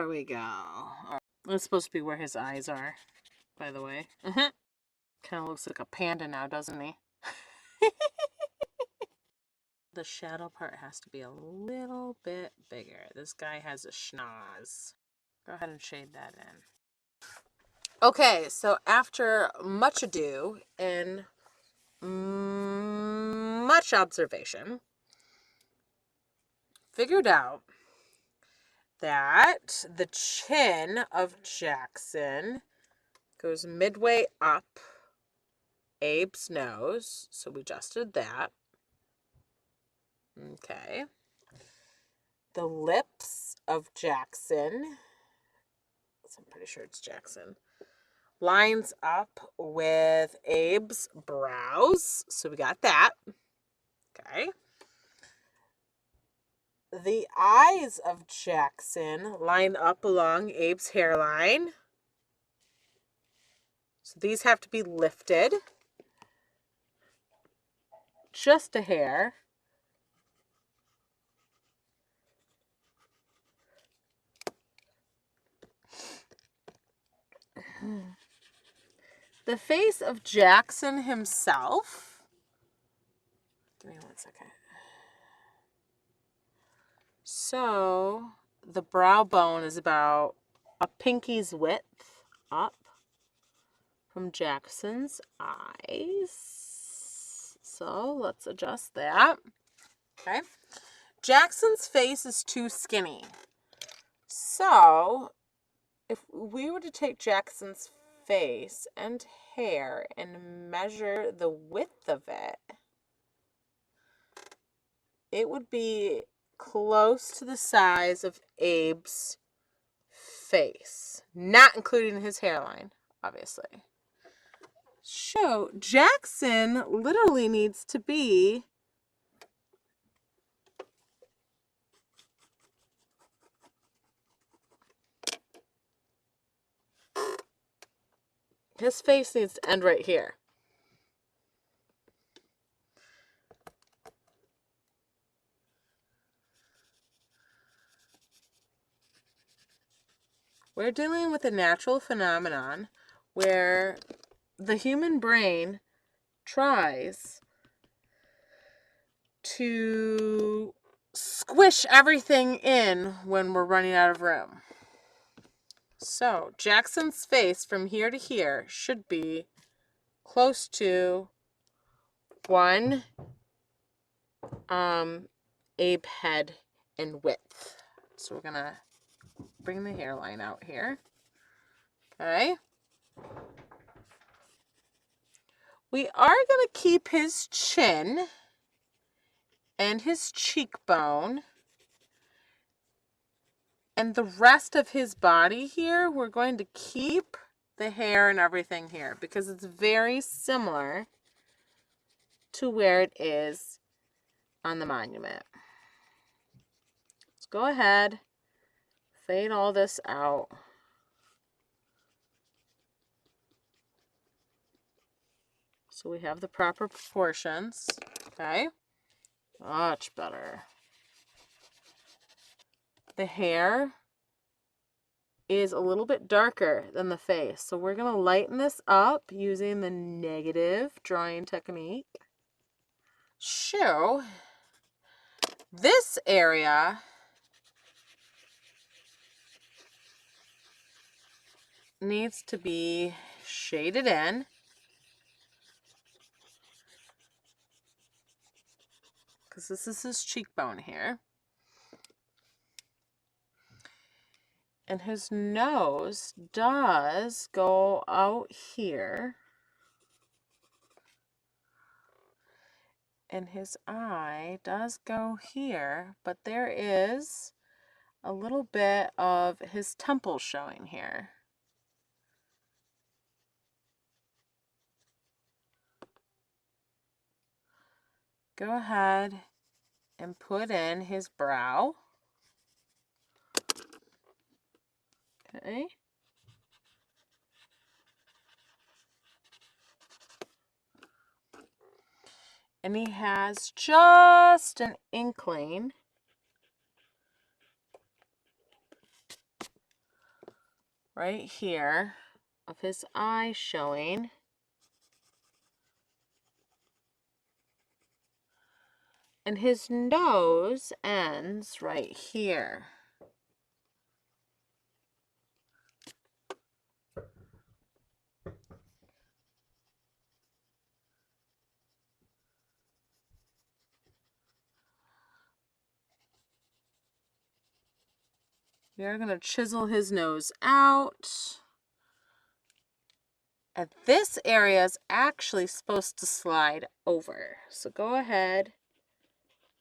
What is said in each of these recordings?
There we go. It's supposed to be where his eyes are, by the way. Kind of looks like a panda now, doesn't he? The shadow part has to be a little bit bigger. This guy has a schnoz. Go ahead and shade that in. Okay, so after much ado and much observation, figured out that the chin of Jackson goes midway up Abe's nose, so we adjusted that. Okay. The lips of Jackson, so I'm pretty sure it's Jackson, lines up with Abe's brows, so we got that. Okay. The eyes of Jackson line up along Abe's hairline. So these have to be lifted just a hair. The face of Jackson himself. Give me 1 second. So the brow bone is about a pinky's width up from Jackson's eyes. So let's adjust that. Okay. Jackson's face is too skinny. So if we were to take Jackson's face and hair and measure the width of it, it would be close to the size of Abe's face, not including his hairline, obviously. So Jackson literally needs to be his face needs to end right here. We're dealing with a natural phenomenon where the human brain tries to squish everything in when we're running out of room. So Jackson's face from here to here should be close to one Abe head in width. So we're gonna bring the hairline out here. Okay. We are gonna keep his chin and his cheekbone. And the rest of his body here, we're going to keep the hair and everything here because it's very similar to where it is on the monument. Let's go ahead, fade all this out. So we have the proper proportions, okay? Much better. The hair is a little bit darker than the face. So we're going to lighten this up using the negative drawing technique. So this area needs to be shaded in. Because this is his cheekbone here. And his nose does go out here. And his eye does go here. But there is a little bit of his temple showing here. Go ahead and put in his brow. Okay. And he has just an inkling right here of his eye showing. And his nose ends right here. We're going to chisel his nose out. And this area is actually supposed to slide over. So go ahead,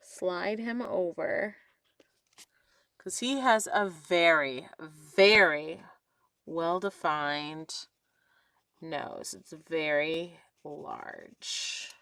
slide him over. Because he has a very, very well-defined nose. It's very large.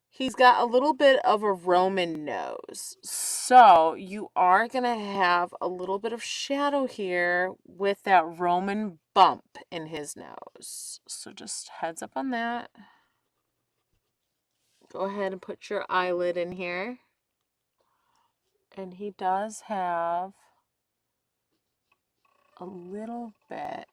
He's got a little bit of a Roman nose. So you are going to have a little bit of shadow here with that Roman bump in his nose. So just heads up on that. Go ahead and put your eyelid in here. And he does have a little bit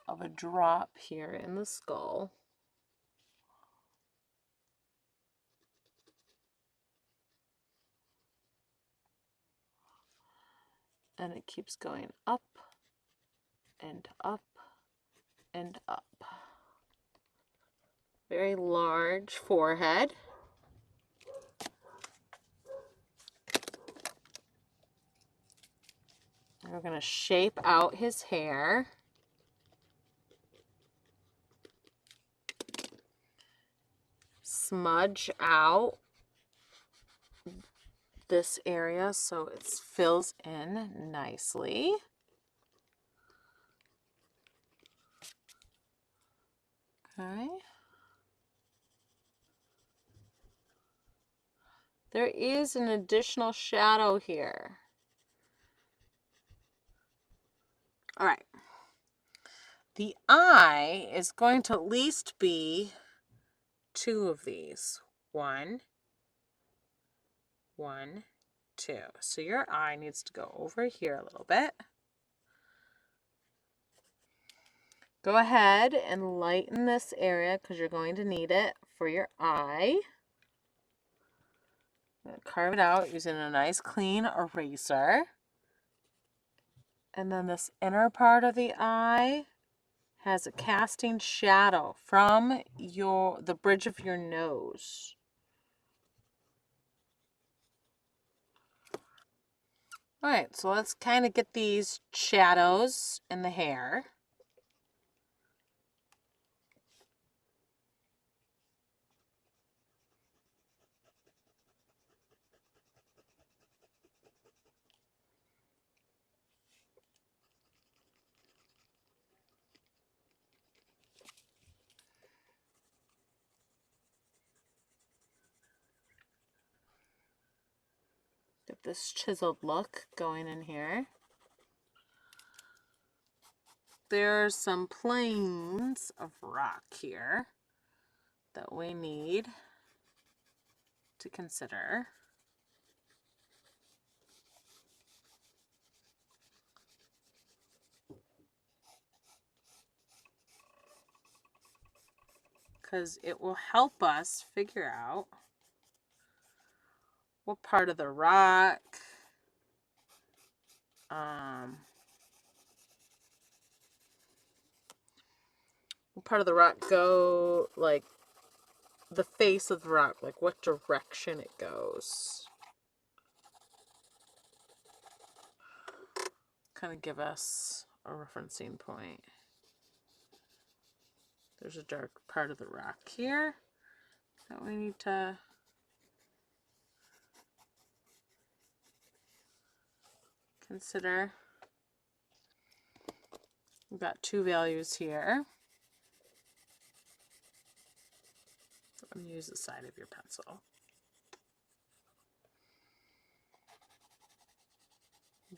of a drop here in the skull. And it keeps going up and up and up. Very large forehead. We're going to shape out his hair. Smudge out this area so it fills in nicely. Okay. There is an additional shadow here. All right. The eye is going to at least be 2 of these. 1, 2. So your eye needs to go over here a little bit. Go ahead and lighten this area because you're going to need it for your eye. Carve it out using a nice clean eraser. And then this inner part of the eye has a casting shadow from the bridge of your nose. All right, so let's kind of get these shadows in the hair. Get this chiseled look going in here. There's some planes of rock here that we need to consider. Because it will help us figure out what part of the rock go, like the face of the rock, like what direction it goes. Kind of give us a referencing point. There's a dark part of the rock here that we need to consider. We've got 2 values here. I'm going to use the side of your pencil.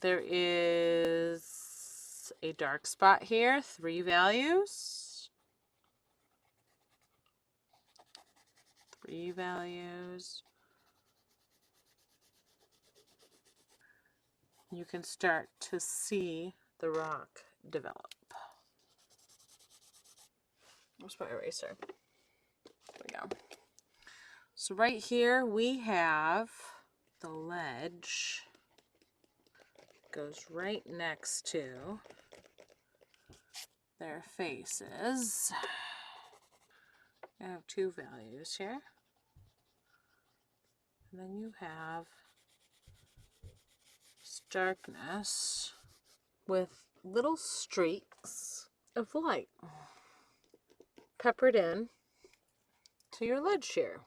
There is a dark spot here, 3 values. 3 values. you can start to see the rock develop. Where's my eraser? There we go. So right here we have the ledge. Goes right next to their faces. I have two values here. And then you have darkness with little streaks of light peppered in to your ledge here.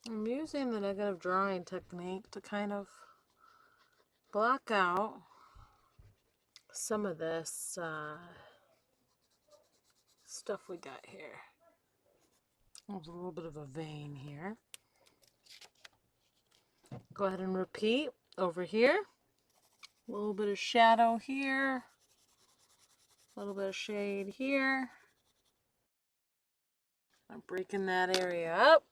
I'm using the negative drawing technique to kind of block out some of this stuff we got here. There's a little bit of a vein here. Go ahead and repeat over here. A little bit of shadow here. A little bit of shade here. I'm breaking that area up.